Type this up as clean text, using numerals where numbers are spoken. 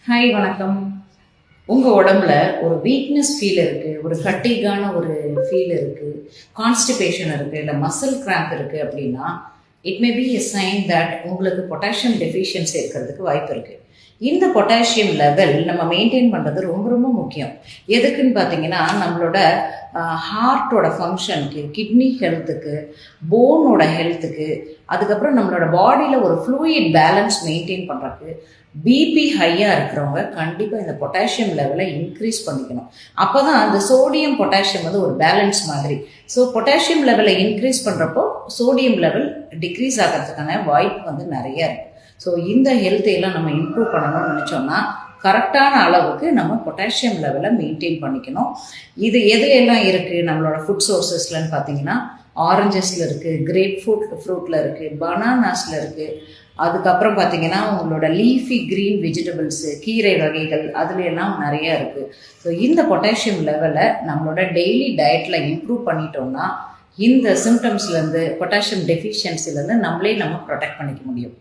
Hi வணக்கம். உங்கள் உடம்புல ஒரு வீக்னஸ் ஃபீல் இருக்குது, ஒரு ஃபட்டிகான ஒரு ஃபீல் இருக்குது, கான்ஸ்டிபேஷன் இருக்குது, இல்லை மசில் கிராம்ப் இருக்குது அப்படின்னா it may be a sign that உங்களுக்கு பொட்டாசியம் டெஃபிஷியன்சி இருக்கிறதுக்கு வாய்ப்பு இருக்குது. இந்த பொட்டாசியம் லெவல் நம்ம மெயின்டைன் பண்ணுறது ரொம்ப ரொம்ப முக்கியம். எதுக்குன்னு பார்த்தீங்கன்னா நம்மளோட ஹார்ட்டோட ஃபங்க்ஷனுக்கு, கிட்னி ஹெல்த்துக்கு, போனோட ஹெல்த்துக்கு, அதுக்கப்புறம் நம்மளோட பாடியில் ஒரு ஃப்ளூயிட் பேலன்ஸ் மெயின்டைன் பண்ணுறதுக்கு. பிபி ஹையாக இருக்கிறவங்க கண்டிப்பாக இந்த பொட்டாசியம் லெவலை இன்க்ரீஸ் பண்ணிக்கணும். அப்போ தான் அந்த சோடியம் பொட்டாசியம் வந்து ஒரு பேலன்ஸ் மாதிரி. ஸோ பொட்டாசியம் லெவலை இன்க்ரீஸ் பண்ணுறப்போ சோடியம் லெவல் டிக்ரீஸ் ஆகிறதுக்கான வாய்ப்பு வந்து நிறைய இருக்குது. ஸோ இந்த ஹெல்த்தையெல்லாம் நம்ம இம்ப்ரூவ் பண்ணணும்னு நினச்சோம்னா கரெக்டான அளவுக்கு நம்ம பொட்டாசியம் லெவலை மெயின்டைன் பண்ணிக்கணும். இது எதுலாம் இருக்குது நம்மளோட ஃபுட் சோர்சஸ்லன்னு பார்த்தீங்கன்னா ஆரஞ்சஸில் இருக்குது, கிரேப் ஃப்ரூட்டில் இருக்குது, பனானாஸில் இருக்குது, அதுக்கப்புறம் பார்த்தீங்கன்னா உங்களோட லீஃபி க்ரீன் வெஜிடபிள்ஸு, கீரை வகைகள் அதுல எல்லாம் நிறையா இருக்குது. ஸோ இந்த பொட்டாசியம் லெவலை நம்மளோட டெய்லி டயட்டில் இம்ப்ரூவ் பண்ணிட்டோம்னா இந்த சிம்டம்ஸ்லேருந்து, பொட்டாசியம் டெஃபிஷியன்சிலேருந்து நம்ம ப்ரொடெக்ட் பண்ணிக்க முடியும்.